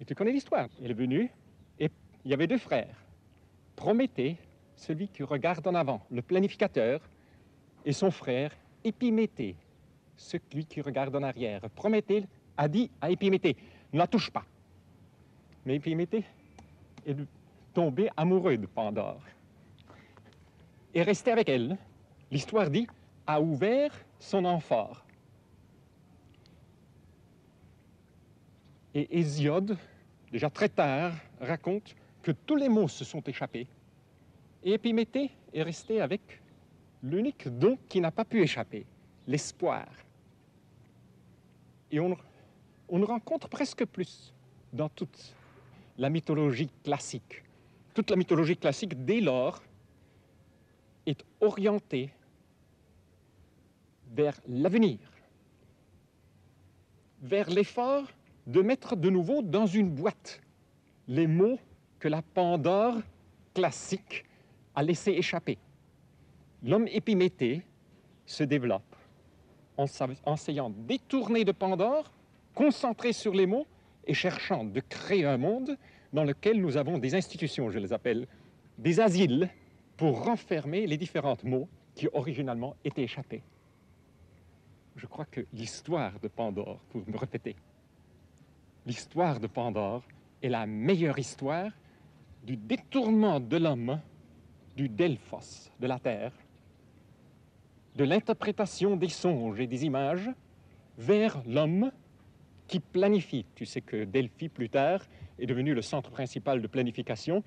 tu connais l'histoire. Elle est venue et il y avait deux frères. Prométhée, celui qui regarde en avant, le planificateur, et son frère, Épiméthée, celui qui regarde en arrière. Prométhée a dit à Épiméthée, ne la touche pas. Mais Épiméthée est tombé amoureux de Pandore. Et resté avec elle, l'histoire dit, a ouvert son amphore. Et Hésiode, déjà très tard, raconte que tous les mots se sont échappés. Et Épiméthée est resté avec l'unique don qui n'a pas pu échapper, l'espoir. Et on le rencontre presque plus dans toute la mythologie classique. Toute la mythologie classique, dès lors, est orientée vers l'avenir, vers l'effort de mettre de nouveau dans une boîte les mots que la Pandore classique a laissé échapper. L'homme Épiméthée se développe en essayant de détourner de Pandore, concentré sur les mots et cherchant de créer un monde dans lequel nous avons des institutions, je les appelle, des asiles pour renfermer les différents mots qui originalement étaient échappés. Je crois que l'histoire de Pandore, pour me répéter, l'histoire de Pandore est la meilleure histoire du détournement de l'homme du Delphos, de la terre, de l'interprétation des songes et des images vers l'homme qui planifie. Tu sais que Delphi, plus tard, est devenu le centre principal de planification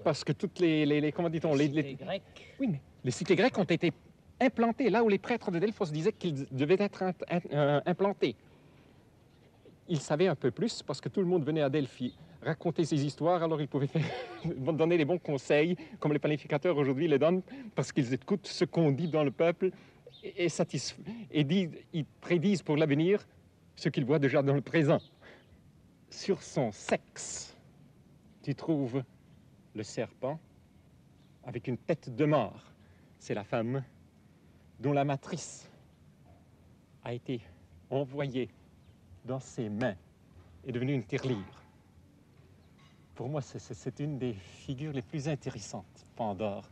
parce que toutes les comment dit-on, les cités grecques. Oui, mais les cités grecques ont été implantées là où les prêtres de Delphos disaient qu'ils devaient être implantés. Ils savaient un peu plus parce que tout le monde venait à Delphi raconter ses histoires, alors ils pouvaient donner les bons conseils, comme les planificateurs aujourd'hui les donnent, parce qu'ils écoutent ce qu'on dit dans le peuple et ils prédisent pour l'avenir ce qu'ils voient déjà dans le présent. Sur son sexe, tu trouves le serpent avec une tête de mort. C'est la femme dont la matrice a été envoyée dans ses mains, est devenue une tirelire. Pour moi, c'est une des figures les plus intéressantes, Pandore,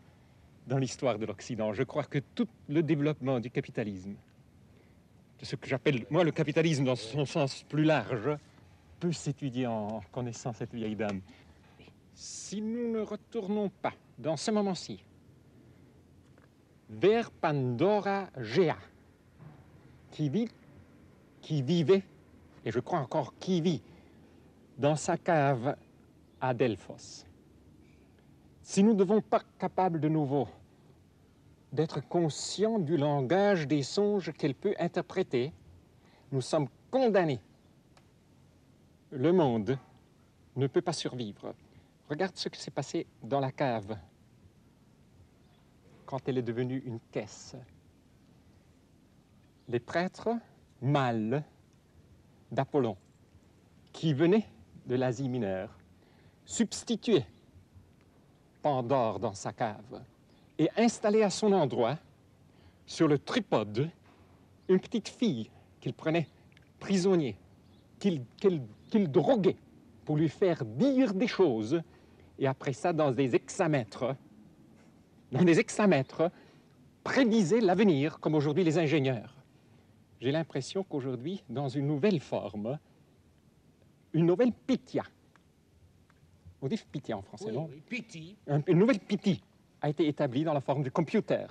dans l'histoire de l'Occident. Je crois que tout le développement du capitalisme, de ce que j'appelle, moi, le capitalisme dans son sens plus large, peut s'étudier en connaissant cette vieille dame. Si nous ne retournons pas, dans ce moment-ci, vers Pandora Gea, qui vivait, et je crois encore qui vit, dans sa cave à Delphos. Si nous ne devons pas capables de nouveau d'être conscients du langage des songes qu'elle peut interpréter, nous sommes condamnés. Le monde ne peut pas survivre. Regarde ce qui s'est passé dans la cave quand elle est devenue une caisse. Les prêtres mâles d'Apollon qui venaient de l'Asie mineure substituaient Pandore dans sa cave et installaient à son endroit, sur le tripode, une petite fille qu'il prenait prisonnier, qu'il droguait pour lui faire dire des choses, et après ça, dans des hexamètres, prédisaient l'avenir, comme aujourd'hui les ingénieurs. J'ai l'impression qu'aujourd'hui, dans une nouvelle forme, une nouvelle Pythia, on dit Pythia en français, Oui, non? oui, Pythie. Une nouvelle Pythie a été établie dans la forme du computer,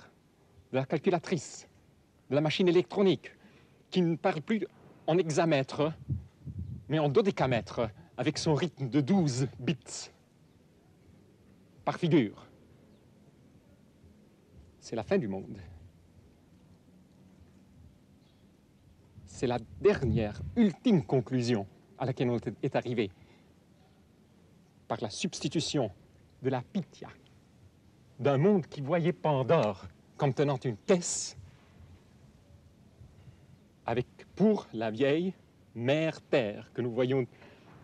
de la calculatrice, de la machine électronique, qui ne parle plus en hexamètres, mais en dodécamètres, avec son rythme de 12 bits par figure. C'est la fin du monde. C'est la dernière, ultime conclusion à laquelle on est arrivé par la substitution de la Pythia, d'un monde qui voyait Pandore comme tenant une caisse avec, pour la vieille, mère Terre, que nous voyons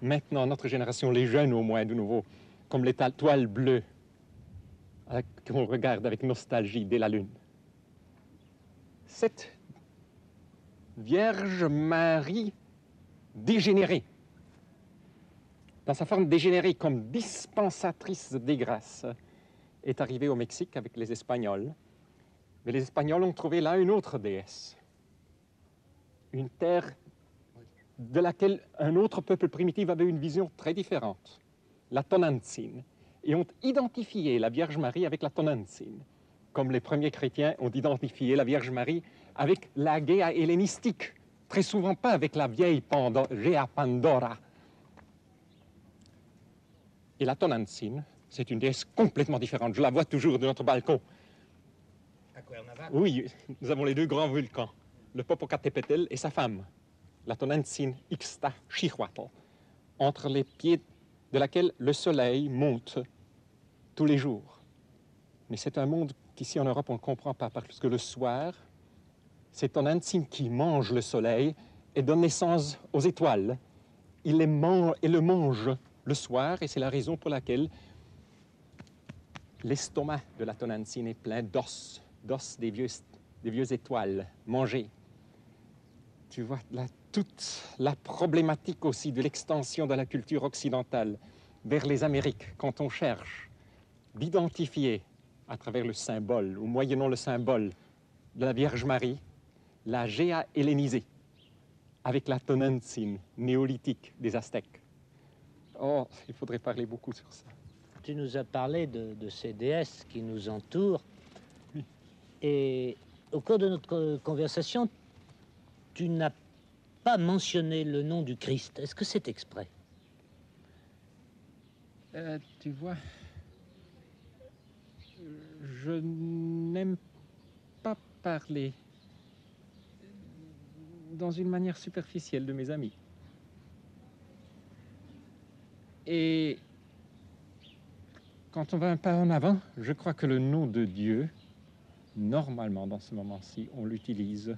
maintenant, notre génération, les jeunes au moins de nouveau, comme les toiles bleues qu'on regarde avec nostalgie dès la Lune. Cette Vierge Marie dégénérée, dans sa forme dégénérée comme dispensatrice des grâces, est arrivée au Mexique avec les Espagnols. Mais les Espagnols ont trouvé là une autre déesse, une terre de laquelle un autre peuple primitif avait une vision très différente, la Tonantzin, et ont identifié la Vierge Marie avec la Tonantzin, comme les premiers chrétiens ont identifié la Vierge Marie avec la Gaïa hellénistique, très souvent pas avec la vieille Gea Pandora. Et la Tonantzin, c'est une déesse complètement différente. Je la vois toujours de notre balcon. À Cuernavaca? Oui, nous avons les deux grands volcans, le Popocatépetl et sa femme, la Tonantzin Ixtaccíhuatl, entre les pieds de laquelle le soleil monte tous les jours. Mais c'est un monde qu'ici en Europe on ne comprend pas, parce que le soir, c'est Tonantzin qui mange le soleil et donne naissance aux étoiles. Il le mange le soir, et c'est la raison pour laquelle l'estomac de la Tonantzin est plein d'os des vieux étoiles mangées. Tu vois là toute la problématique aussi de l'extension de la culture occidentale vers les Amériques, quand on cherche d'identifier à travers le symbole, ou moyennant le symbole de la Vierge Marie, la Géa hellénisée, avec la Tonantzin néolithique des Aztèques. Oh, il faudrait parler beaucoup sur ça. Tu nous as parlé de ces déesses qui nous entourent. Oui. Et au cours de notre conversation, tu n'as pas mentionné le nom du Christ. Est-ce que c'est exprès? Tu vois, je n'aime pas parler dans une manière superficielle de mes amis. Et quand on va un pas en avant, je crois que le nom de Dieu, normalement, dans ce moment-ci, on l'utilise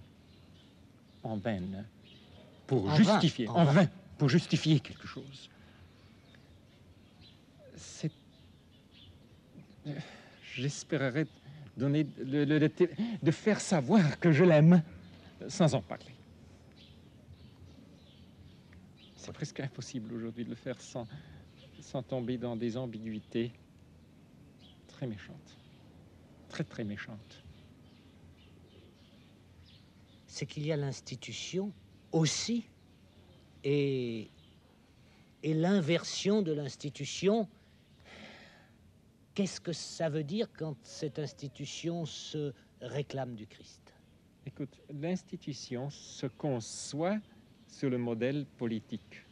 en vain, pour justifier, en vain, pour justifier quelque chose. J'espérerais donner de faire savoir que je l'aime sans en parler. C'est presque impossible aujourd'hui de le faire sans tomber dans des ambiguïtés très méchantes, très très méchantes. C'est qu'il y a l'institution aussi, et l'inversion de l'institution. Qu'est-ce que ça veut dire quand cette institution se réclame du Christ? Écoute, l'institution se conçoit sur le modèle politique,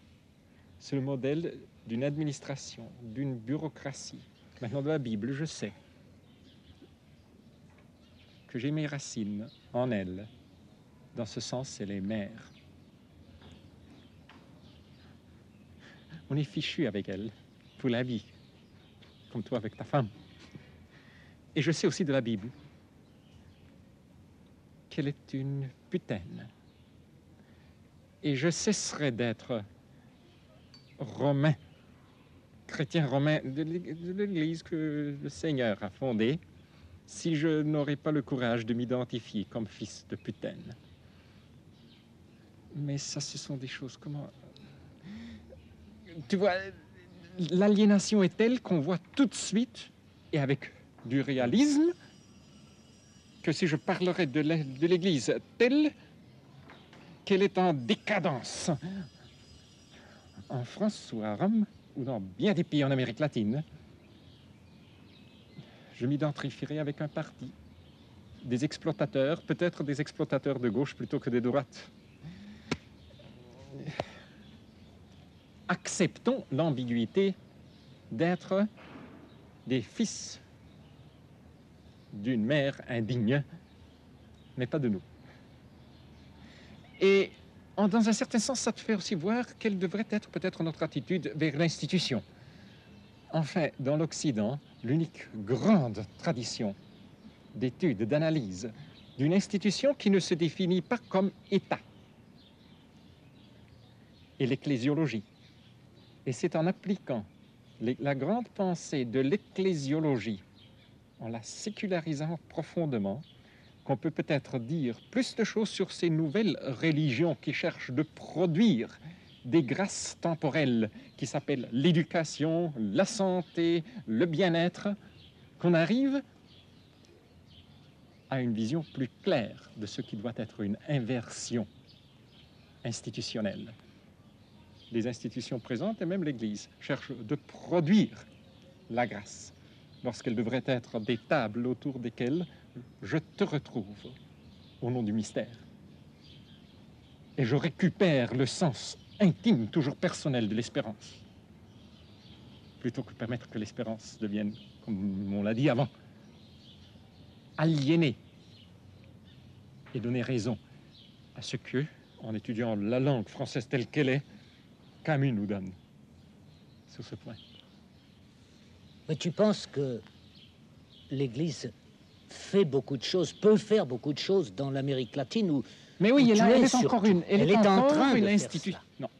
sur le modèle d'une administration, d'une bureaucratie. Maintenant, de la Bible, je sais que j'ai mes racines en elle. Dans ce sens, c'est les mères. On est fichu avec elle pour la vie, comme toi avec ta femme. Et je sais aussi de la Bible qu'elle est une putaine. Et je cesserai d'être romain, chrétien romain de l'Église que le Seigneur a fondée, si je n'aurais pas le courage de m'identifier comme fils de putaine. Mais ça, ce sont des choses comment... Tu vois, l'aliénation est telle qu'on voit tout de suite, et avec du réalisme, que si je parlerais de l'Église telle qu'elle est en décadence, en France ou à Rome, ou dans bien des pays en Amérique latine, je m'identifierai avec un parti, des exploitateurs, peut-être des exploitateurs de gauche plutôt que de droite. Acceptons l'ambiguïté d'être des fils d'une mère indigne, mais pas de nous. Et dans un certain sens, ça te fait aussi voir quelle devrait être peut-être notre attitude vers l'institution. Enfin, dans l'Occident, l'unique grande tradition d'étude, d'analyse d'une institution qui ne se définit pas comme État est l'ecclésiologie. Et c'est en appliquant la grande pensée de l'ecclésiologie, en la sécularisant profondément, qu'on peut peut-être dire plus de choses sur ces nouvelles religions qui cherchent de produire des grâces temporelles qui s'appellent l'éducation, la santé, le bien-être, qu'on arrive à une vision plus claire de ce qui doit être une inversion institutionnelle. Les institutions présentes et même l'Église cherchent de produire la grâce lorsqu'elles devraient être des tables autour desquelles je te retrouve au nom du mystère. Et je récupère le sens intime, toujours personnel de l'espérance, plutôt que permettre que l'espérance devienne, comme on l'a dit avant, aliénée et donner raison à ce que, en étudiant la langue française telle qu'elle est, Camus nous donne sur ce point. Mais tu penses que l'Église fait beaucoup de choses, peut faire beaucoup de choses dans l'Amérique latine où mais oui, elle est surtout, encore une, elle est en train de une faire institution. cela. Non,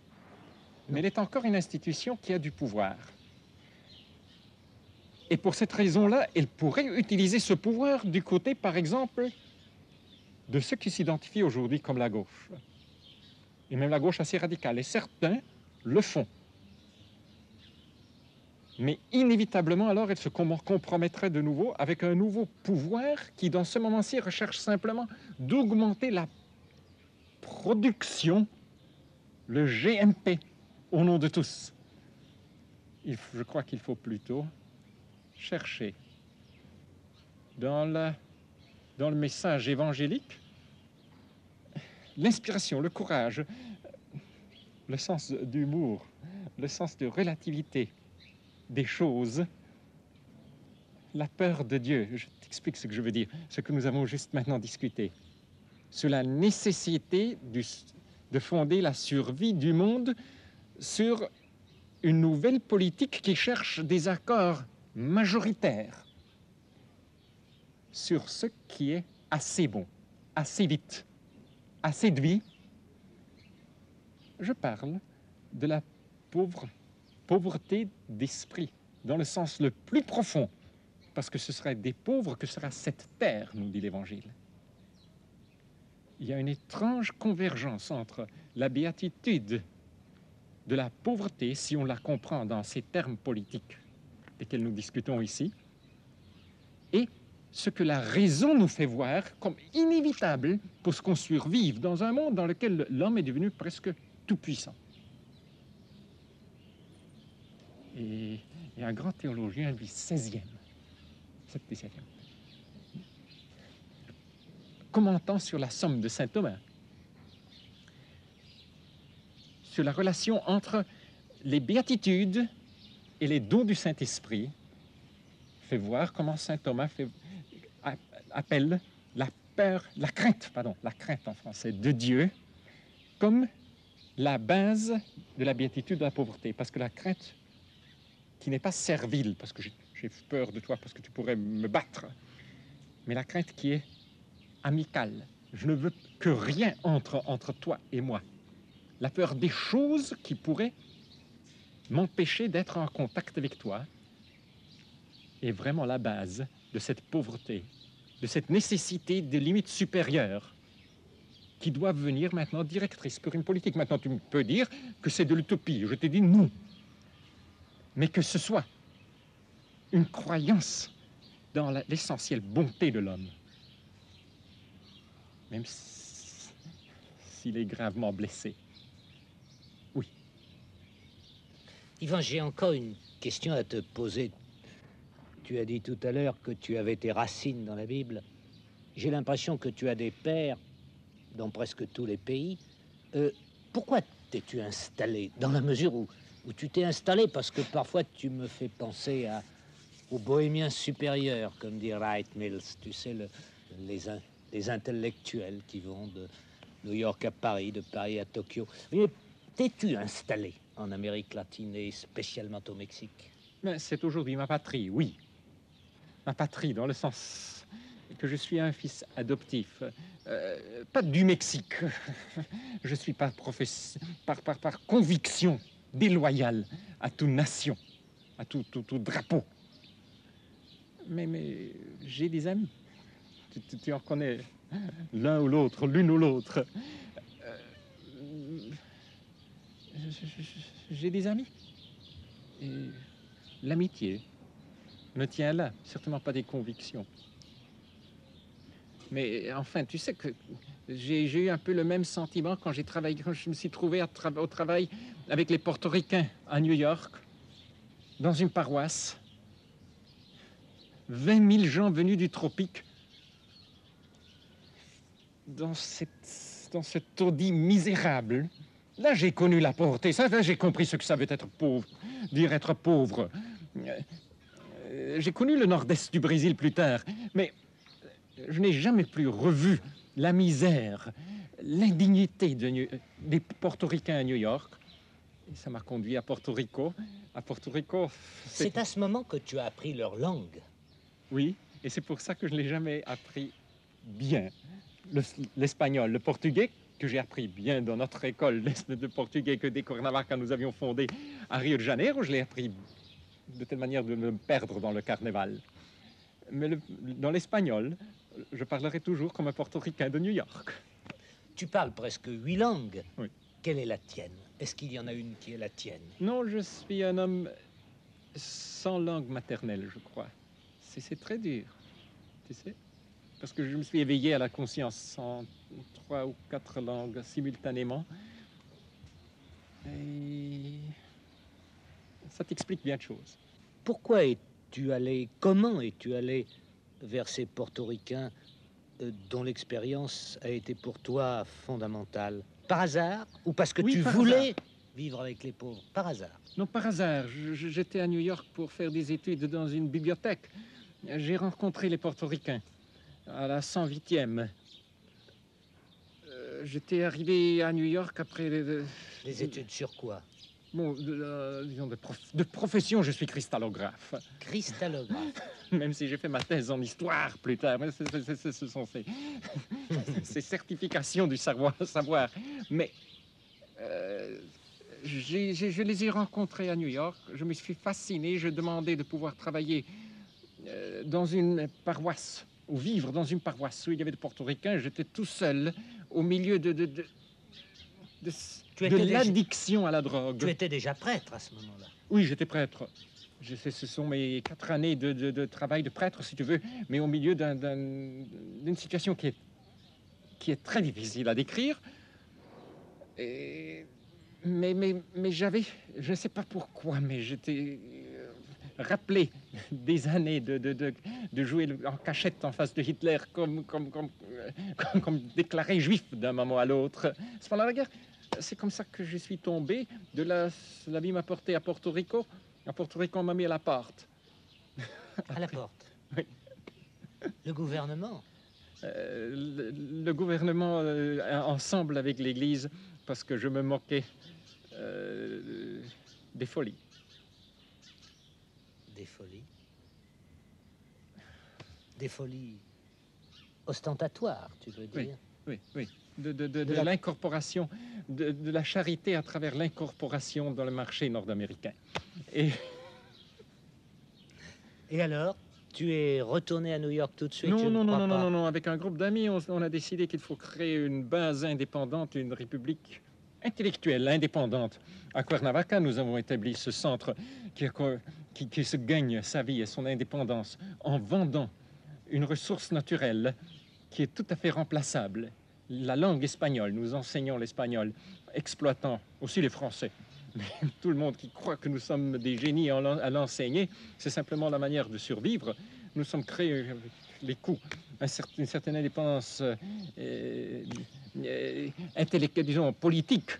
mais elle est encore une institution qui a du pouvoir. Et pour cette raison-là, elle pourrait utiliser ce pouvoir du côté, par exemple, de ceux qui s'identifient aujourd'hui comme la gauche. Et même la gauche assez radicale. Et certains le font. Mais inévitablement, alors, elle se compromettrait de nouveau avec un nouveau pouvoir qui, dans ce moment-ci, recherche simplement d'augmenter la production, le GMP, au nom de tous. Je crois qu'il faut plutôt chercher dans le message évangélique l'inspiration, le courage, le sens d'humour, le sens de relativité des choses, la peur de Dieu. Je t'explique ce que je veux dire, ce que nous avons juste maintenant discuté, sur la nécessité de fonder la survie du monde sur une nouvelle politique qui cherche des accords majoritaires sur ce qui est assez bon, assez vite, assez de vie. Je parle de la pauvreté d'esprit, dans le sens le plus profond, parce que ce serait des pauvres que sera cette terre, nous dit l'Évangile. Il y a une étrange convergence entre la béatitude de la pauvreté, si on la comprend dans ces termes politiques desquels nous discutons ici, et ce que la raison nous fait voir comme inévitable pour ce qu'on survive dans un monde dans lequel l'homme est devenu presque tout-puissant. Et un grand théologien du XVIe, XVIIe, commentant sur la somme de saint Thomas, sur la relation entre les béatitudes et les dons du Saint-Esprit, fait voir comment saint Thomas appelle la crainte en français, de Dieu, comme la base de la béatitude de la pauvreté. Parce que la crainte, qui n'est pas servile, parce que j'ai peur de toi, parce que tu pourrais me battre, mais la crainte qui est amicale. Je ne veux que rien entre toi et moi. La peur des choses qui pourraient m'empêcher d'être en contact avec toi est vraiment la base de cette pauvreté, de cette nécessité de limites supérieures qui doivent venir maintenant directrices pour une politique. Maintenant, tu peux dire que c'est de l'utopie. Je t'ai dit non. Mais que ce soit une croyance dans l'essentielle bonté de l'homme, même s'il est gravement blessé. Oui. Yvan, j'ai encore une question à te poser. Tu as dit tout à l'heure que tu avais tes racines dans la Bible. J'ai l'impression que tu as des pères dans presque tous les pays. Pourquoi t'es-tu installé? Dans la mesure où tu t'es installé, parce que parfois tu me fais penser aux bohémiens supérieurs, comme dit Wright Mills, tu sais, les intellectuels qui vont de New York à Paris, de Paris à Tokyo. Mais t'es-tu installé en Amérique latine et spécialement au Mexique? Mais c'est aujourd'hui ma patrie, oui. Ma patrie, dans le sens que je suis un fils adoptif, pas du Mexique. Je suis par conviction déloyale à toute nation, à tout drapeau. Mais j'ai des amis. Tu en connais l'un ou l'autre, l'une ou l'autre. J'ai des amis. Et l'amitié me tient là, certainement pas des convictions. Mais enfin, tu sais que j'ai eu un peu le même sentiment quand quand je me suis trouvé au travail avec les Portoricains à New York, dans une paroisse. 20 000 gens venus du tropique, dans ce taudis misérable. Là, j'ai connu la pauvreté. Ça, là, j'ai compris ce que ça veut être pauvre, dire être pauvre. J'ai connu le nord-est du Brésil plus tard, mais je n'ai jamais plus revu la misère, l'indignité des Portoricains à New York. Et ça m'a conduit à Porto Rico. À Porto Rico, c'est à ce moment que tu as appris leur langue. Oui, et c'est pour ça que je ne l'ai jamais appris bien. L'espagnol, le portugais, que j'ai appris bien dans notre école de portugais que des Cuernavaca nous avions fondé à Rio de Janeiro, je l'ai appris de telle manière de me perdre dans le carnaval. Mais dans l'espagnol, je parlerai toujours comme un portoricain de New York. Tu parles presque 8 langues. Oui. Quelle est la tienne? Est-ce qu'il y en a une qui est la tienne? Non, je suis un homme sans langue maternelle, je crois. C'est très dur, tu sais, parce que je me suis éveillé à la conscience en 3 ou 4 langues simultanément. Et ça t'explique bien de choses. Pourquoi es-tu allé, comment es-tu allé vers ces portoricains dont l'expérience a été pour toi fondamentale? Par hasard ou parce que Oui, tu par voulais hasard. vivre avec les pauvres? Par hasard. Non, par hasard. J'étais à New York pour faire des études dans une bibliothèque. J'ai rencontré les portoricains à la 108e. J'étais arrivé à New York après... Les études sur quoi? Bon, disons de profession, je suis cristallographe. Cristallographe. Même si j'ai fait ma thèse en histoire plus tard. Mais ce sont ces certifications du savoir. Mais je les ai rencontrés à New York. Je me suis fasciné. Je demandais de pouvoir travailler dans une paroisse, ou vivre dans une paroisse où il y avait des portoricains. J'étais tout seul au milieu de l'addiction à la drogue. Tu étais déjà prêtre à ce moment-là? Oui, j'étais prêtre. Ce sont mes 4 années de travail de prêtre, si tu veux, mais au milieu d'une situation qui est très difficile à décrire. Mais j'avais, je ne sais pas pourquoi, mais j'étais rappelé des années de jouer en cachette en face de Hitler comme déclaré juif d'un moment à l'autre. C'est pendant la guerre. C'est comme ça que je suis tombé. La vie m'a porté à Porto Rico. À Porto Rico, on m'a mis à la porte. À la porte? Oui. Le gouvernement? Le gouvernement, ensemble avec l'Église, parce que je me moquais des folies. Des folies? Des folies ostentatoires, tu veux dire? Oui. De l'incorporation, de la charité à travers l'incorporation dans le marché nord-américain. Et alors, tu es retourné à New York tout de suite? Non. Avec un groupe d'amis, on a décidé qu'il faut créer une base indépendante, une république intellectuelle indépendante. À Cuernavaca, nous avons établi ce centre qui se gagne sa vie et son indépendance en vendant une ressource naturelle qui est tout à fait remplaçable. La langue espagnole, nous enseignons l'espagnol, exploitant aussi les Français. Mais tout le monde qui croit que nous sommes des génies à l'enseigner, c'est simplement la manière de survivre. Nous sommes créés les coûts, une certaine indépendance intellectuelle, disons, politique.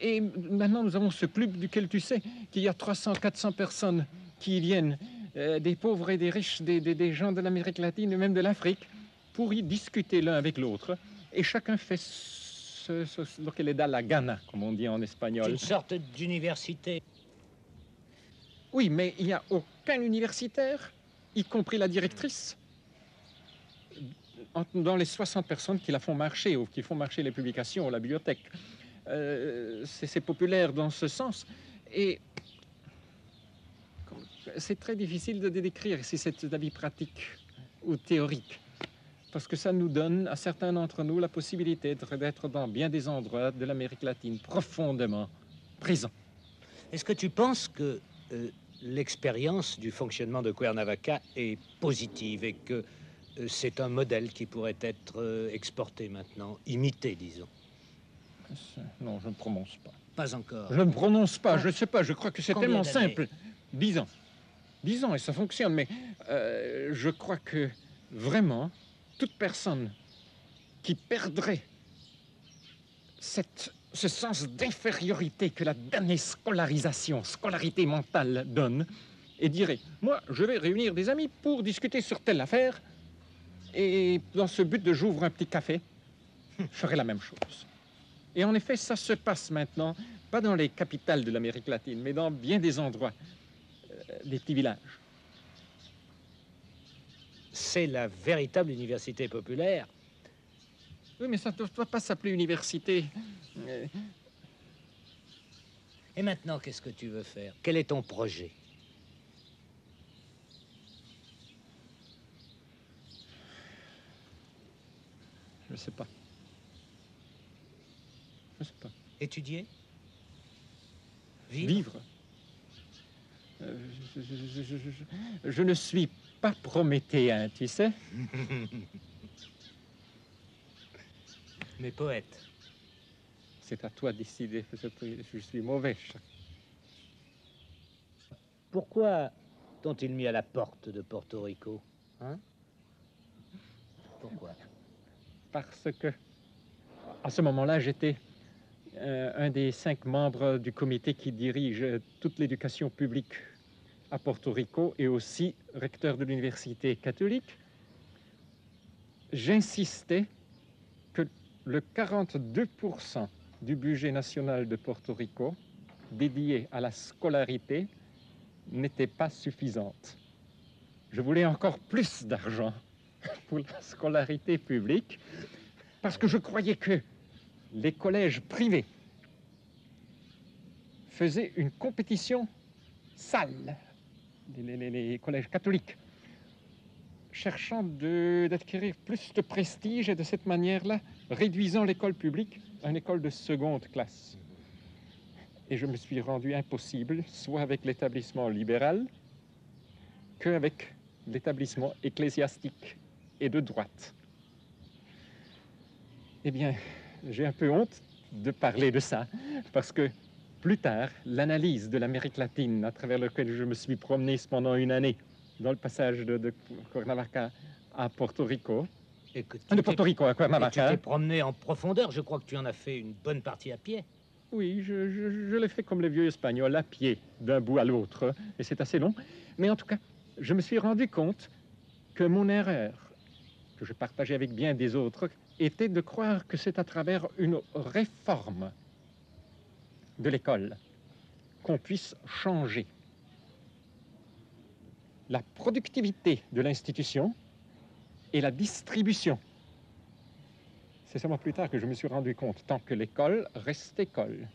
Et maintenant, nous avons ce club duquel tu sais qu'il y a 300, 400 personnes qui viennent, des pauvres et des riches, des gens de l'Amérique latine et même de l'Afrique, pour y discuter l'un avec l'autre. Et chacun fait ce que le da la gana, comme on dit en espagnol. Une sorte d'université. Oui, mais il n'y a aucun universitaire, y compris la directrice, dans les 60 personnes qui la font marcher, ou qui font marcher les publications, la bibliothèque. C'est populaire dans ce sens. Et c'est très difficile de décrire si c'est de la vie pratique ou théorique. Parce que ça nous donne, à certains d'entre nous, la possibilité d'être dans bien des endroits de l'Amérique latine profondément présent. Est-ce que tu penses que l'expérience du fonctionnement de Cuernavaca est positive et que c'est un modèle qui pourrait être exporté maintenant, imité, disons? Non, je ne prononce pas. Pas encore. Je ne prononce pas, je ne sais pas, je crois que c'est Combien tellement d'années? simple. 10 ans. 10 ans et ça fonctionne, mais je crois que vraiment, toute personne qui perdrait ce sens d'infériorité que la dernière scolarité mentale donne, et dirait, moi, je vais réunir des amis pour discuter sur telle affaire, et dans ce but de j'ouvre un petit café, je ferai la même chose. Et en effet, ça se passe maintenant, pas dans les capitales de l'Amérique latine, mais dans bien des endroits, des petits villages. C'est la véritable université populaire. Oui, mais ça ne doit pas s'appeler université. Et maintenant, qu'est-ce que tu veux faire? Quel est ton projet? Je ne sais pas. Je ne sais pas. Étudier? Vivre. Je ne suis pas prométhéen, tu sais. Mais poète. C'est à toi de décider. Je suis mauvais. Pourquoi t'ont-ils mis à la porte de Porto Rico? Hein? Pourquoi? Parce que, à ce moment-là, j'étais un des 5 membres du comité qui dirige toute l'éducation publique à Porto Rico et aussi recteur de l'université catholique. J'insistais que le 42% du budget national de Porto Rico dédié à la scolarité n'était pas suffisante. Je voulais encore plus d'argent pour la scolarité publique parce que je croyais que les collèges privés faisaient une compétition sale, les collèges catholiques, cherchant d'acquérir plus de prestige et de cette manière-là, réduisant l'école publique à une école de seconde classe. Et je me suis rendu impossible, soit avec l'établissement libéral, qu'avec l'établissement ecclésiastique et de droite. Eh bien, j'ai un peu honte de parler de ça, parce que plus tard, l'analyse de l'Amérique latine, à travers laquelle je me suis promené pendant une année, dans le passage de Cuernavaca à Porto Rico, de Porto Rico à Cuernavaca. Et tu t'es promené en profondeur, je crois que tu en as fait une bonne partie à pied. Oui, je l'ai fait comme les vieux Espagnols, à pied, d'un bout à l'autre, et c'est assez long. Mais en tout cas, je me suis rendu compte que mon erreur, que je partageais avec bien des autres, était de croire que c'est à travers une réforme de l'école qu'on puisse changer la productivité de l'institution et la distribution. C'est seulement plus tard que je me suis rendu compte, tant que l'école reste école,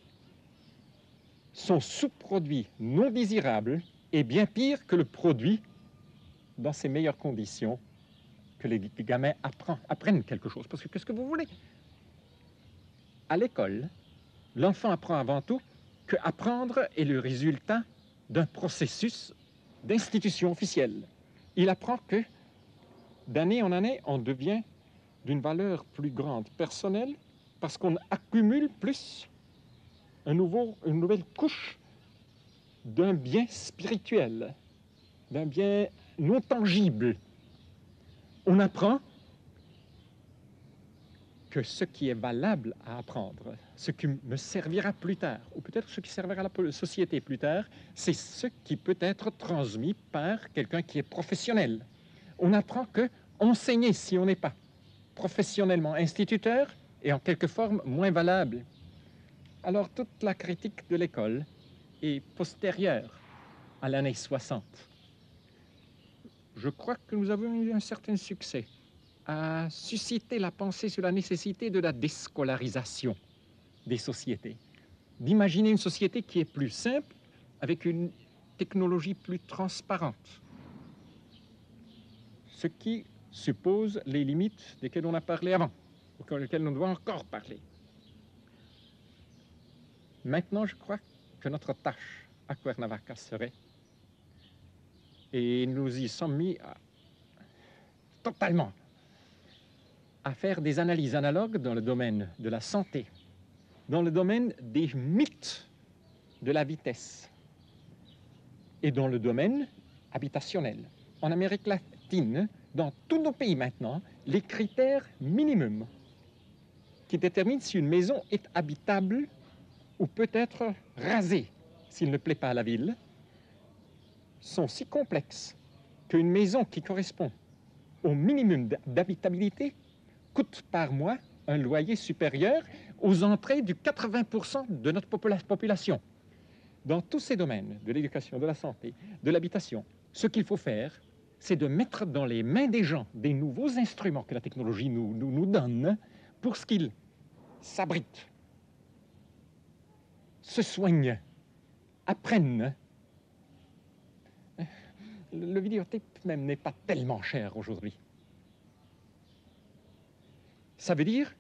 son sous-produit non désirable est bien pire que le produit dans ses meilleures conditions, que les gamins apprennent quelque chose. Parce que qu'est-ce que vous voulez? À l'école, l'enfant apprend avant tout que apprendre est le résultat d'un processus d'institution officielle. Il apprend que d'année en année, on devient d'une valeur plus grande personnelle parce qu'on accumule plus une nouvelle couche d'un bien spirituel, d'un bien non tangible. On apprend que ce qui est valable à apprendre, ce qui me servira plus tard, ou peut-être ce qui servira à la société plus tard, c'est ce qui peut être transmis par quelqu'un qui est professionnel. On apprend que enseigner, si on n'est pas professionnellement instituteur, est en quelque forme moins valable. Alors toute la critique de l'école est postérieure à l'année 60. Je crois que nous avons eu un certain succès à susciter la pensée sur la nécessité de la déscolarisation des sociétés, d'imaginer une société qui est plus simple, avec une technologie plus transparente, ce qui suppose les limites desquelles on a parlé avant, auxquelles on doit encore parler. Maintenant, je crois que notre tâche à Cuernavaca serait. Et nous y sommes mis totalement à faire des analyses analogues dans le domaine de la santé, dans le domaine des mythes de la vitesse et dans le domaine habitationnel. En Amérique latine, dans tous nos pays maintenant, les critères minimums qui déterminent si une maison est habitable ou peut être rasée s'il ne plaît pas à la ville sont si complexes qu'une maison qui correspond au minimum d'habitabilité coûte par mois un loyer supérieur aux entrées du 80% de notre population. Dans tous ces domaines, de l'éducation, de la santé, de l'habitation, ce qu'il faut faire, c'est de mettre dans les mains des gens des nouveaux instruments que la technologie nous donne pour ce qu'ils s'abritent, se soignent, apprennent. Le vidéotape même n'est pas tellement cher aujourd'hui. Ça veut dire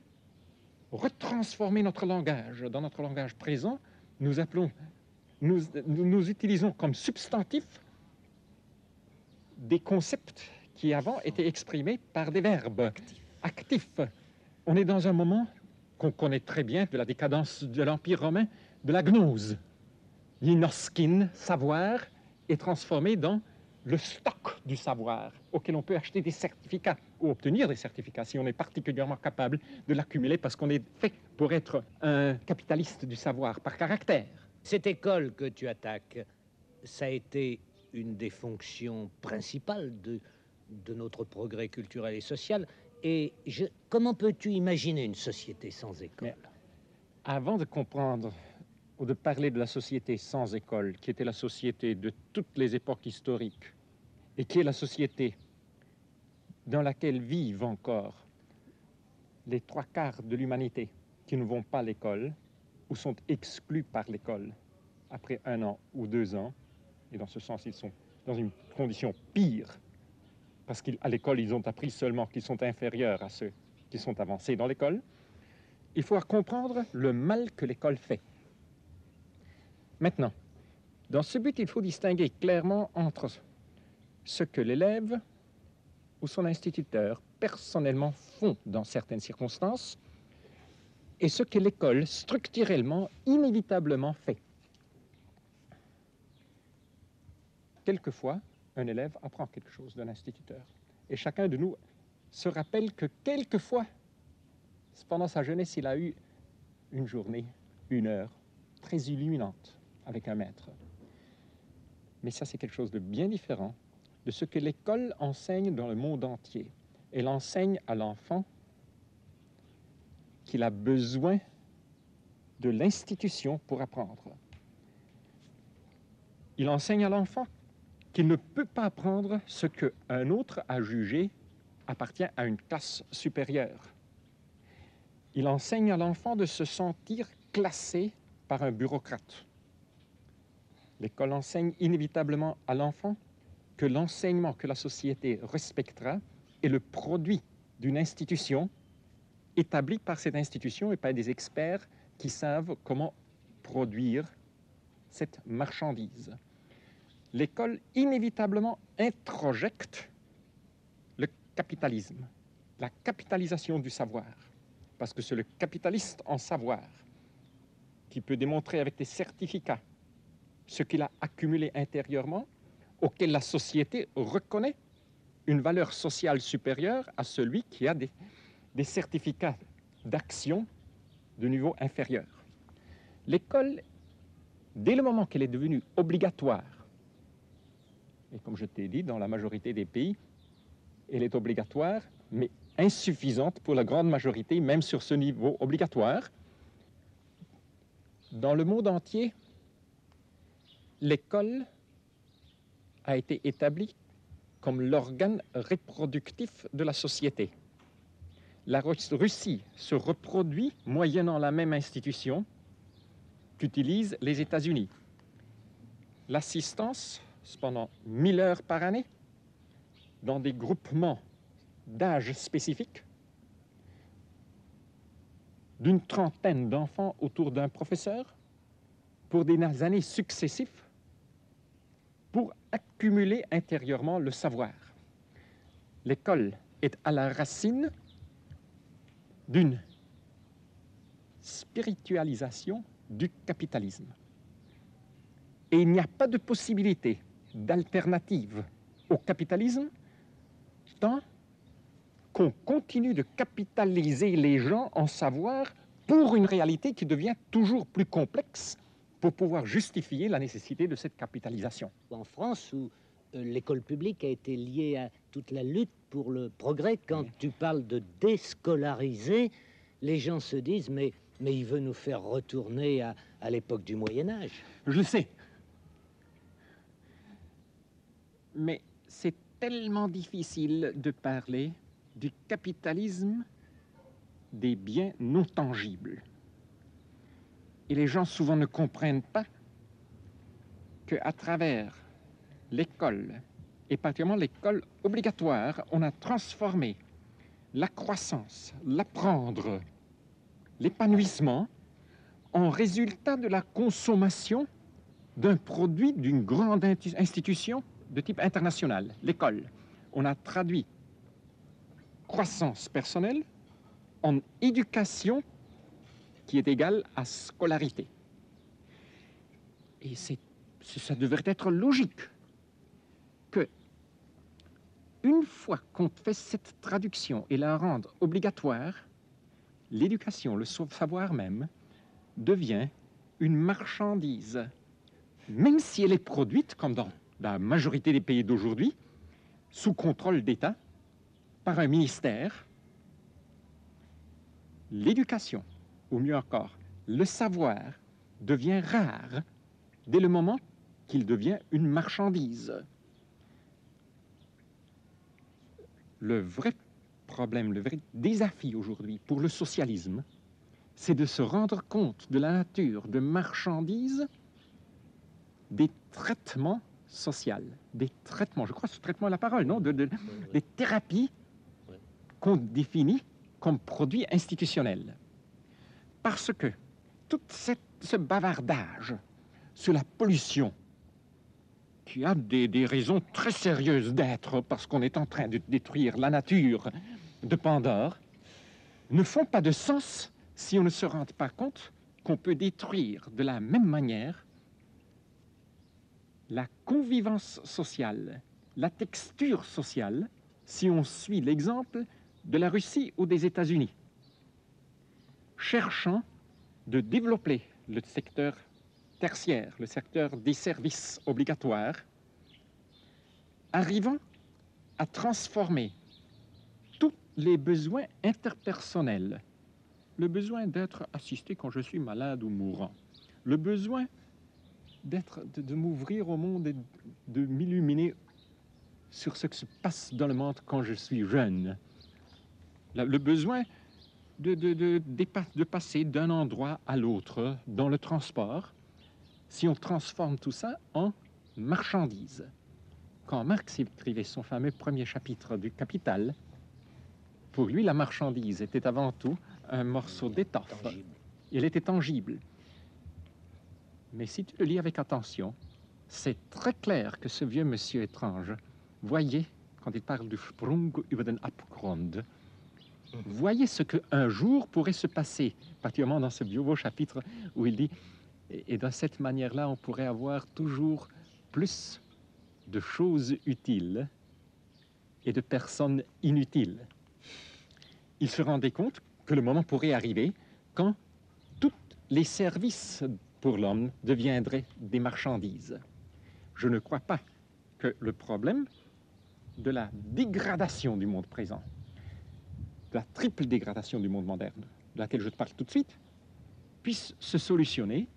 retransformer notre langage. Dans notre langage présent, nous utilisons comme substantif des concepts qui avant étaient exprimés par des verbes actifs. On est dans un moment qu'on connaît très bien de la décadence de l'Empire romain, de la gnose. Gnoskin, savoir, est transformé dans le stock du savoir, auquel on peut acheter des certificats ou obtenir des certificats si on est particulièrement capable de l'accumuler parce qu'on est fait pour être un capitaliste du savoir par caractère. Cette école que tu attaques, ça a été une des fonctions principales de notre progrès culturel et social. Et comment peux-tu imaginer une société sans école? Mais avant de comprendre ou de parler de la société sans école, qui était la société de toutes les époques historiques, et qui est la société dans laquelle vivent encore les 3/4 de l'humanité qui ne vont pas à l'école ou sont exclus par l'école après 1 an ou 2 ans, et dans ce sens, ils sont dans une condition pire, parce qu'à l'école, ils ont appris seulement qu'ils sont inférieurs à ceux qui sont avancés dans l'école. Il faut comprendre le mal que l'école fait. Maintenant, dans ce but, il faut distinguer clairement entre ce que l'élève ou son instituteur personnellement font dans certaines circonstances et ce que l'école structurellement, inévitablement fait. Quelquefois, un élève apprend quelque chose d'un instituteur. Et chacun de nous se rappelle que quelquefois, pendant sa jeunesse, il a eu une journée, 1 heure, très illuminante avec un maître. Mais ça, c'est quelque chose de bien différent de ce que l'école enseigne dans le monde entier. Elle enseigne à l'enfant qu'il a besoin de l'institution pour apprendre. Il enseigne à l'enfant qu'il ne peut pas apprendre ce qu'un autre a jugé appartient à une classe supérieure. Il enseigne à l'enfant de se sentir classé par un bureaucrate. L'école enseigne inévitablement à l'enfant que l'enseignement que la société respectera est le produit d'une institution établie par cette institution et par des experts qui savent comment produire cette marchandise. L'école inévitablement introjecte le capitalisme, la capitalisation du savoir, parce que c'est le capitaliste en savoir qui peut démontrer avec des certificats ce qu'il a accumulé intérieurement, auquel la société reconnaît une valeur sociale supérieure à celui qui a des certificats d'action de niveau inférieur. L'école, dès le moment qu'elle est devenue obligatoire, et comme je t'ai dit, dans la majorité des pays, elle est obligatoire, mais insuffisante pour la grande majorité, même sur ce niveau obligatoire. Dans le monde entier, l'école a été établie comme l'organe reproductif de la société. La Russie se reproduit moyennant la même institution qu'utilisent les États-Unis. L'assistance, pendant 1000 heures par année, dans des groupements d'âge spécifiques, d'une 30aine d'enfants autour d'un professeur, pour des années successives pour accumuler intérieurement le savoir. L'école est à la racine d'une spiritualisation du capitalisme. Et il n'y a pas de possibilité d'alternative au capitalisme tant qu'on continue de capitaliser les gens en savoir pour une réalité qui devient toujours plus complexe pour pouvoir justifier la nécessité de cette capitalisation. En France, où l'école publique a été liée à toute la lutte pour le progrès, quand tu parles de déscolariser, les gens se disent mais il veut nous faire retourner à l'époque du Moyen-Âge. Je le sais. Mais c'est tellement difficile de parler du capitalisme des biens non tangibles. Et les gens souvent ne comprennent pas qu'à travers l'école, et particulièrement l'école obligatoire, on a transformé la croissance, l'apprendre, l'épanouissement en résultat de la consommation d'un produit d'une grande institution de type international, l'école. On a traduit croissance personnelle en éducation qui est égale à scolarité. Et ça devrait être logique que, une fois qu'on fait cette traduction et la rendre obligatoire, l'éducation, le savoir même, devient une marchandise, même si elle est produite, comme dans la majorité des pays d'aujourd'hui, sous contrôle d'État, par un ministère. L'éducation, ou mieux encore, le savoir devient rare dès le moment qu'il devient une marchandise. Le vrai problème, le vrai défi aujourd'hui pour le socialisme, c'est de se rendre compte de la nature de marchandise des traitements sociaux, des traitements, je crois que ce traitement est la parole, non, des thérapies qu'on définit comme produits institutionnels. Parce que tout ce bavardage sur la pollution, qui a des raisons très sérieuses d'être, parce qu'on est en train de détruire la nature de Pandore, ne font pas de sens si on ne se rend pas compte qu'on peut détruire de la même manière la convivence sociale, la texture sociale, si on suit l'exemple de la Russie ou des États-Unis, cherchant de développer le secteur tertiaire, le secteur des services obligatoires, arrivant à transformer tous les besoins interpersonnels, le besoin d'être assisté quand je suis malade ou mourant, le besoin de m'ouvrir au monde et de m'illuminer sur ce qui se passe dans le monde quand je suis jeune, le besoin de passer d'un endroit à l'autre dans le transport, si on transforme tout ça en marchandise. Quand Marx écrivait son fameux premier chapitre du Capital, pour lui, la marchandise était avant tout un morceau d'étoffe. Elle était tangible. Mais si tu le lis avec attention, c'est très clair que ce vieux monsieur étrange voyait, quand il parle du Sprung über den Abgrund, voyez ce qu'un jour pourrait se passer, particulièrement dans ce beau chapitre où il dit « Et de cette manière-là, on pourrait avoir toujours plus de choses utiles et de personnes inutiles. » Il se rendait compte que le moment pourrait arriver quand tous les services pour l'homme deviendraient des marchandises. Je ne crois pas que le problème de la dégradation du monde présent, de la triple dégradation du monde moderne, de laquelle je te parle tout de suite, puisse se solutionner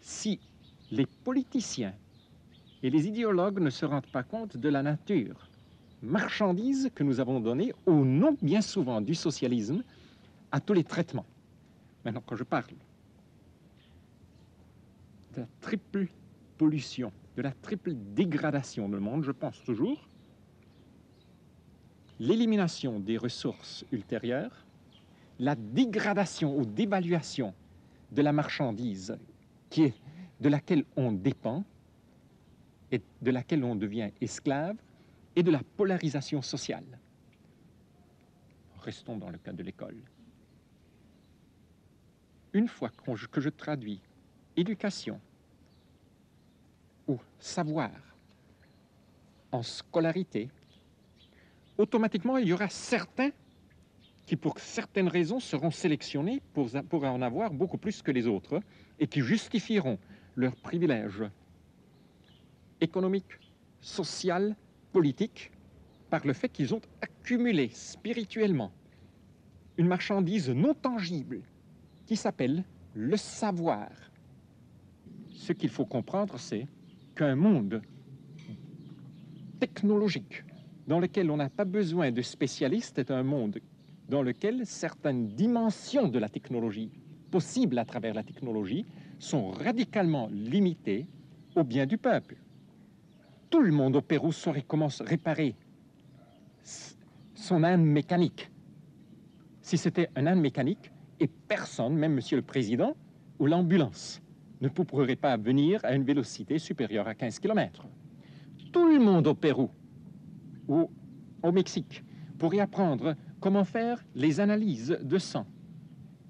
si les politiciens et les idéologues ne se rendent pas compte de la nature marchandise que nous avons donnée au nom, bien souvent, du socialisme à tous les traitements. Maintenant, quand je parle de la triple pollution, de la triple dégradation du monde, je pense toujours l'élimination des ressources ultérieures, la dégradation ou dévaluation de la marchandise qui est de laquelle on dépend et de laquelle on devient esclave, et de la polarisation sociale. Restons dans le cas de l'école. Une fois que je traduis éducation ou savoir en scolarité, automatiquement, il y aura certains qui, pour certaines raisons, seront sélectionnés pour en avoir beaucoup plus que les autres et qui justifieront leur privilège économique, social, politique, par le fait qu'ils ont accumulé spirituellement une marchandise non tangible qui s'appelle le savoir. Ce qu'il faut comprendre, c'est qu'un monde technologique dans lequel on n'a pas besoin de spécialistes est un monde dans lequel certaines dimensions de la technologie, possibles à travers la technologie, sont radicalement limitées au bien du peuple. Tout le monde au Pérou saurait comment réparer son âne mécanique. Si c'était un âne mécanique, et personne, même Monsieur le Président ou l'ambulance, ne pourrait pas venir à une vélocité supérieure à 15 km. Tout le monde au Pérou ou au Mexique pourrait apprendre comment faire les analyses de sang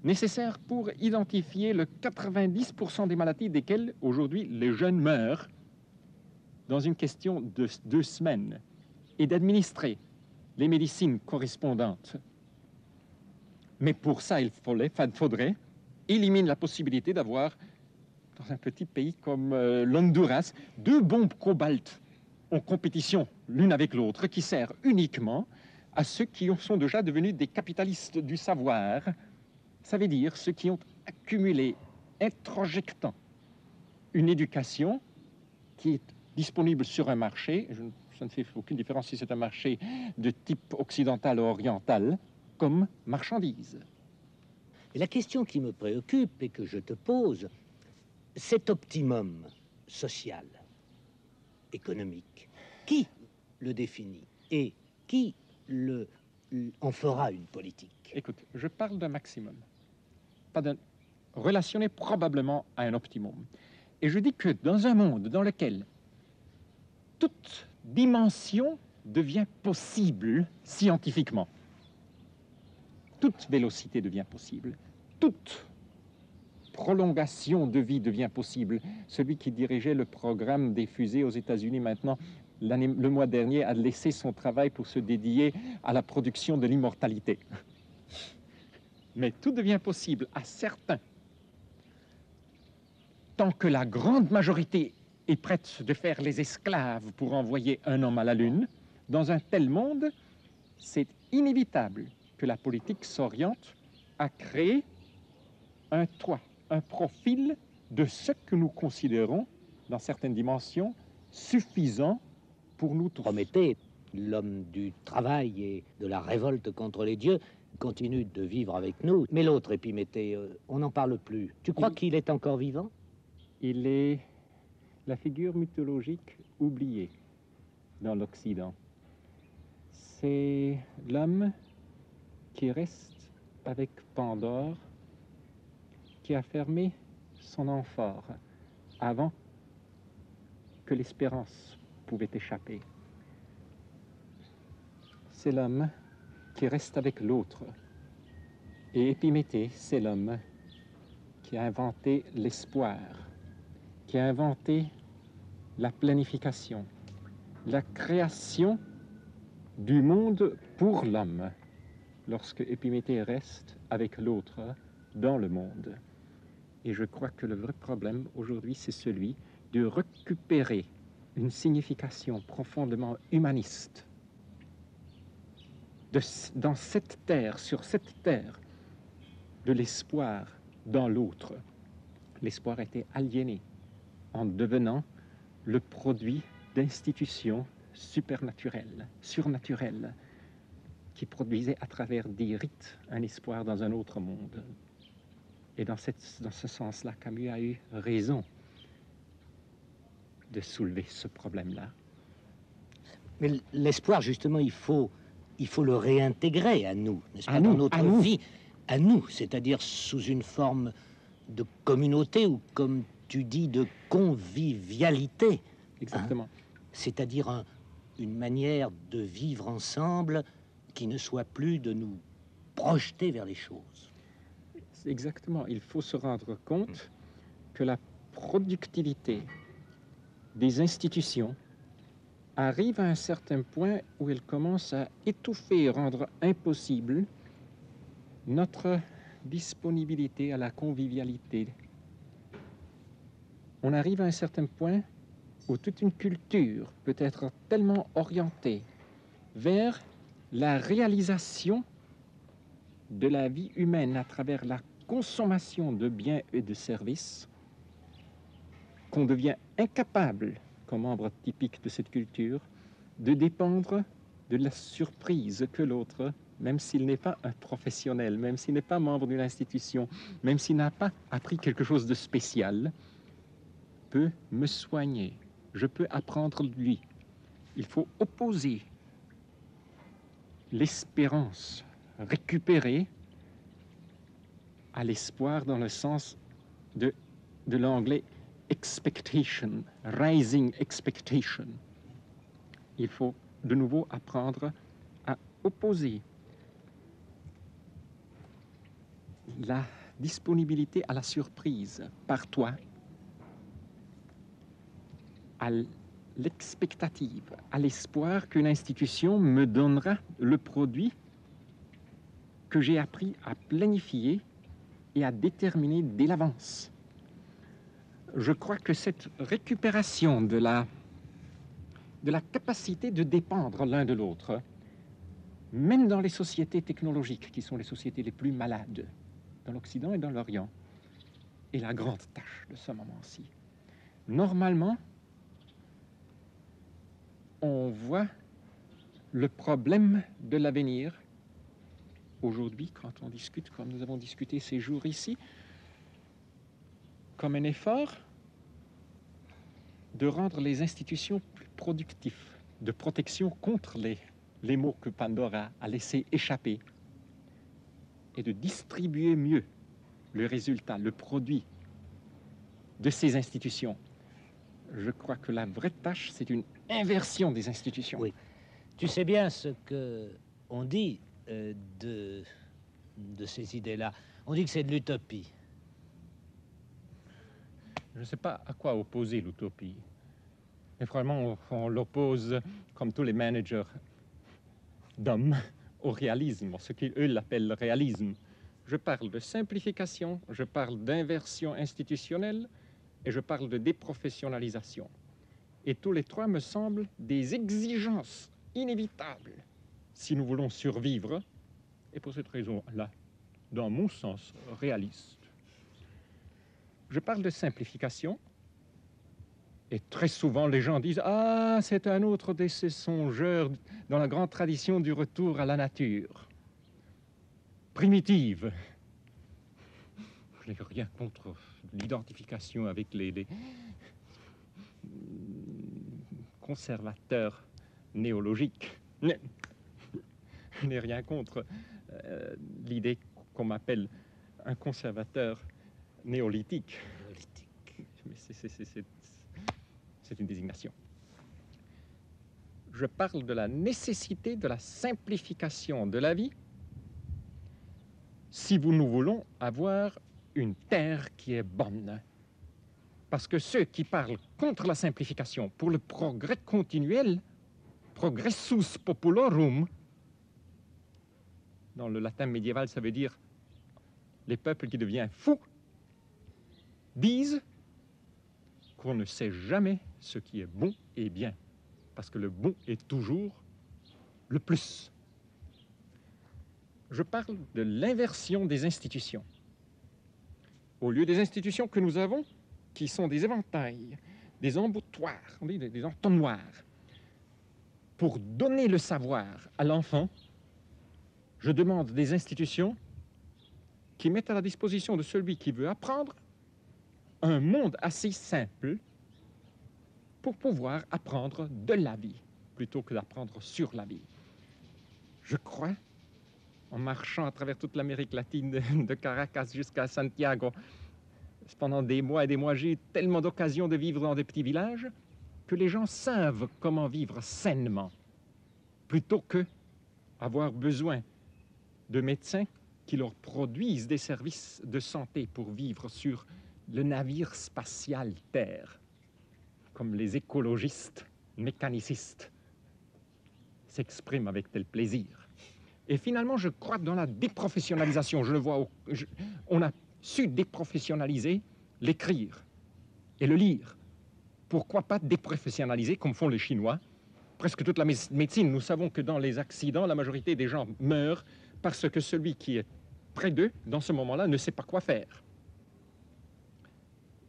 nécessaires pour identifier le 90% des maladies desquelles aujourd'hui les jeunes meurent dans une question de 2 semaines et d'administrer les médecines correspondantes. Mais pour ça, il faudrait éliminer la possibilité d'avoir, dans un petit pays comme l'Honduras, 2 bombes cobalt en compétition l'une avec l'autre, qui servent uniquement à ceux qui sont déjà devenus des capitalistes du savoir. Ça veut dire ceux qui ont accumulé, introjectant une éducation qui est disponible sur un marché, ça ne fait aucune différence si c'est un marché de type occidental ou oriental, comme marchandise. Et la question qui me préoccupe et que je te pose, cet optimum social, économique, qui le définit et qui en fera une politique? Écoute, je parle d'un maximum, pas d'un relationné probablement à un optimum. Et je dis que dans un monde dans lequel toute dimension devient possible scientifiquement, toute vélocité devient possible, toute prolongation de vie devient possible. Celui qui dirigeait le programme des fusées aux États-Unis maintenant, le mois dernier, a laissé son travail pour se dédier à la production de l'immortalité. Mais tout devient possible à certains. Tant que la grande majorité est prête de faire les esclaves pour envoyer un homme à la Lune, dans un tel monde, c'est inévitable que la politique s'oriente à créer un toit, un profil de ce que nous considérons, dans certaines dimensions, suffisant pour nous tous. Prométhée, l'homme du travail et de la révolte contre les dieux, continue de vivre avec nous. Mais l'autre, Épiméthée, on n'en parle plus. Tu crois qu'il est encore vivant? Il est la figure mythologique oubliée dans l'Occident. C'est l'homme qui reste avec Pandore, qui a fermé son amphore avant que l'espérance pouvait échapper. C'est l'homme qui reste avec l'autre. Et Épiméthée, c'est l'homme qui a inventé l'espoir, qui a inventé la planification, la création du monde pour l'homme, lorsque Épiméthée reste avec l'autre dans le monde. Et je crois que le vrai problème aujourd'hui, c'est celui de récupérer une signification profondément humaniste dans cette terre, sur cette terre, de l'espoir dans l'autre. L'espoir a été aliéné en devenant le produit d'institutions supernaturelles, surnaturelles, qui produisaient à travers des rites un espoir dans un autre monde. Et dans ce sens-là, Camus a eu raison de soulever ce problème-là. Mais l'espoir, justement, il faut le réintégrer à nous, n'est-ce pas, dans notre vie, à nous, c'est-à-dire sous une forme de communauté ou comme tu dis de convivialité. Exactement. Hein, c'est-à-dire une manière de vivre ensemble qui ne soit plus de nous projeter vers les choses. Exactement. Il faut se rendre compte que la productivité des institutions arrive à un certain point où elle commence à étouffer et rendre impossible notre disponibilité à la convivialité. On arrive à un certain point où toute une culture peut être tellement orientée vers la réalisation de la vie humaine à travers la consommation de biens et de services qu'on devient incapable, comme membre typique de cette culture, de dépendre de la surprise que l'autre, même s'il n'est pas un professionnel, même s'il n'est pas membre d'une institution, même s'il n'a pas appris quelque chose de spécial, peut me soigner. Je peux apprendre de lui. Il faut opposer l'espérance récupérée à l'espoir dans le sens de l'anglais expectation, rising expectation. Il faut de nouveau apprendre à opposer la disponibilité à la surprise par toi à l'expectative, à l'espoir qu'une institution me donnera le produit que j'ai appris à planifier et à déterminer dès l'avance. Je crois que cette récupération de la capacité de dépendre l'un de l'autre, même dans les sociétés technologiques, qui sont les sociétés les plus malades, dans l'Occident et dans l'Orient, est la grande tâche de ce moment-ci. Normalement, on voit le problème de l'avenir aujourd'hui, quand on discute, comme nous avons discuté ces jours ici, comme un effort de rendre les institutions plus productives, de protection contre les maux que Pandora a laissé échapper et de distribuer mieux le résultat, le produit de ces institutions. Je crois que la vraie tâche, c'est une inversion des institutions. Oui. Tu sais bien ce qu'on dit de ces idées-là. On dit que c'est de l'utopie. Je ne sais pas à quoi opposer l'utopie. Mais vraiment, on l'oppose, comme tous les managers d'hommes, au réalisme, ce qu'eux l'appellent le réalisme. Je parle de simplification, je parle d'inversion institutionnelle et je parle de déprofessionnalisation. Et tous les trois me semblent des exigences inévitables si nous voulons survivre, et pour cette raison-là, dans mon sens réaliste. Je parle de simplification, et très souvent les gens disent « Ah, c'est un autre de ces songeurs dans la grande tradition du retour à la nature. Primitive. » Je n'ai rien contre l'identification avec les conservateurs néologiques. Je n'ai rien contre l'idée qu'on m'appelle un conservateur néolithique. Mais c'est une désignation. Je parle de la nécessité de la simplification de la vie si nous voulons avoir une terre qui est bonne. Parce que ceux qui parlent contre la simplification pour le progrès continuel, progressus populorum, dans le latin médiéval, ça veut dire les peuples qui deviennent fous, disent qu'on ne sait jamais ce qui est bon et bien, parce que le bon est toujours le plus. Je parle de l'inversion des institutions. Au lieu des institutions que nous avons, qui sont des éventails, des emboutoirs, des entonnoirs, pour donner le savoir à l'enfant, je demande des institutions qui mettent à la disposition de celui qui veut apprendre un monde assez simple pour pouvoir apprendre de la vie, plutôt que d'apprendre sur la vie. Je crois, en marchant à travers toute l'Amérique latine, de Caracas jusqu'à Santiago, pendant des mois et des mois, j'ai eu tellement d'occasions de vivre dans des petits villages que les gens savent comment vivre sainement, plutôt que avoir besoin de médecins qui leur produisent des services de santé pour vivre sur le navire spatial Terre, comme les écologistes, mécanicistes s'expriment avec tel plaisir. Et finalement, je crois dans la déprofessionnalisation. Je le vois, on a su déprofessionnaliser l'écrire et le lire. Pourquoi pas déprofessionnaliser, comme font les Chinois, presque toute la médecine? Nous savons que dans les accidents, la majorité des gens meurent parce que celui qui est près d'eux, dans ce moment-là, ne sait pas quoi faire.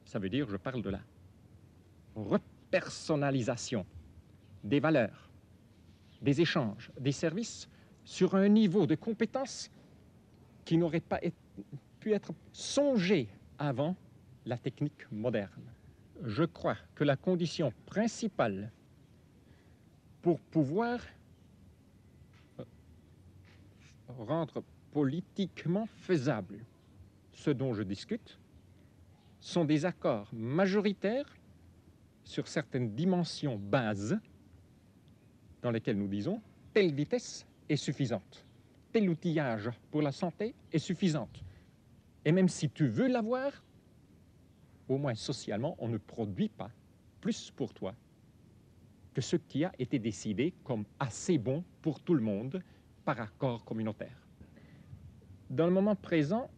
Ça veut dire, je parle de la repersonnalisation des valeurs, des échanges, des services sur un niveau de compétence qui n'aurait pas pu être songé avant la technique moderne. Je crois que la condition principale pour pouvoir rendre politiquement faisable ce dont je discute sont des accords majoritaires sur certaines dimensions bases dans lesquelles nous disons telle vitesse est suffisante, tel outillage pour la santé est suffisante. Et même si tu veux l'avoir, au moins socialement, on ne produit pas plus pour toi que ce qui a été décidé comme assez bon pour tout le monde par accord communautaire. Dans le moment présent,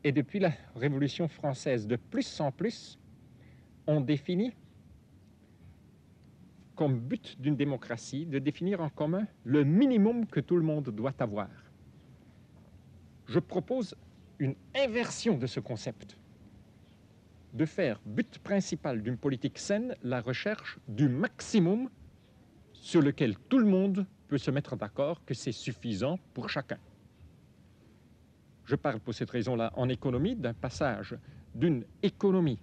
et depuis la Révolution française, de plus en plus, on définit comme but d'une démocratie de définir en commun le minimum que tout le monde doit avoir. Je propose une inversion de ce concept, de faire but principal d'une politique saine la recherche du maximum sur lequel tout le monde peut se mettre d'accord que c'est suffisant pour chacun. Je parle pour cette raison-là en économie d'un passage d'une économie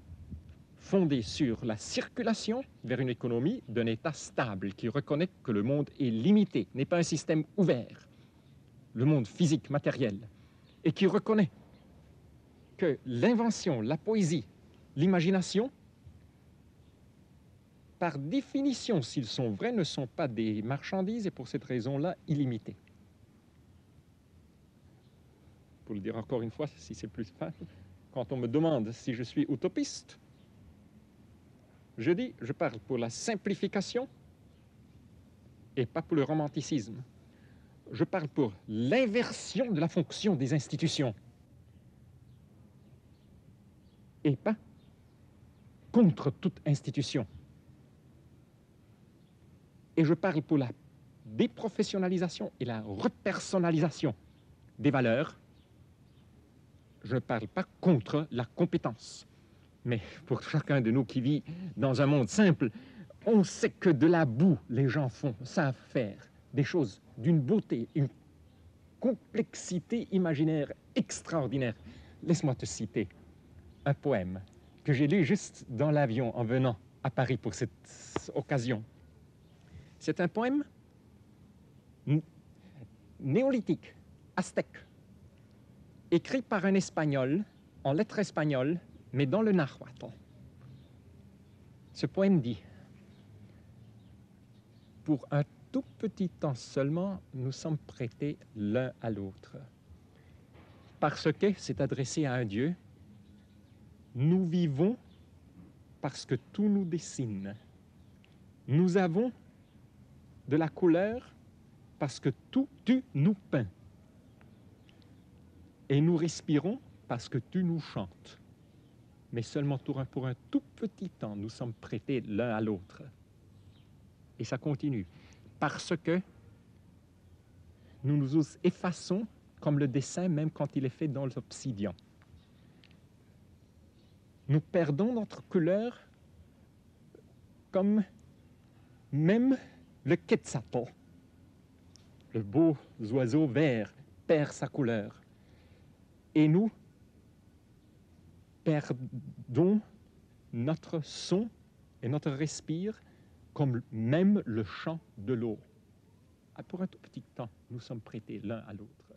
fondée sur la circulation vers une économie d'un État stable qui reconnaît que le monde est limité, n'est pas un système ouvert, le monde physique, matériel, et qui reconnaît que l'invention, la poésie, l'imagination, par définition, s'ils sont vrais, ne sont pas des marchandises et pour cette raison-là, illimitées. Pour le dire encore une fois, si c'est plus simple, quand on me demande si je suis utopiste, je dis, je parle pour la simplification et pas pour le romanticisme. Je parle pour l'inversion de la fonction des institutions et pas contre toute institution. Et je parle pour la déprofessionnalisation et la repersonnalisation des valeurs. Je ne parle pas contre la compétence. Mais pour chacun de nous qui vit dans un monde simple, on sait que de la boue, les gens savent faire des choses d'une beauté, une complexité imaginaire extraordinaire. Laisse-moi te citer un poème que j'ai lu juste dans l'avion en venant à Paris pour cette occasion. C'est un poème néolithique, aztèque, écrit par un Espagnol, en lettres espagnoles, mais dans le nahuatl. Ce poème dit « Pour un tout petit temps seulement, nous sommes prêtés l'un à l'autre. Parce que c'est adressé à un Dieu, nous vivons parce que tout nous dessine. Nous avons de la couleur parce que tout tu nous peins. Et nous respirons parce que tu nous chantes. Mais seulement pour un tout petit temps, nous sommes prêtés l'un à l'autre. » Et ça continue. Parce que nous nous effaçons comme le dessin, même quand il est fait dans l'obsidian. Nous perdons notre couleur comme même le quetzalcoatl, le beau oiseau vert, perd sa couleur. Et nous perdons notre son et notre respire comme même le chant de l'eau. Pour un tout petit temps, nous sommes prêtés l'un à l'autre.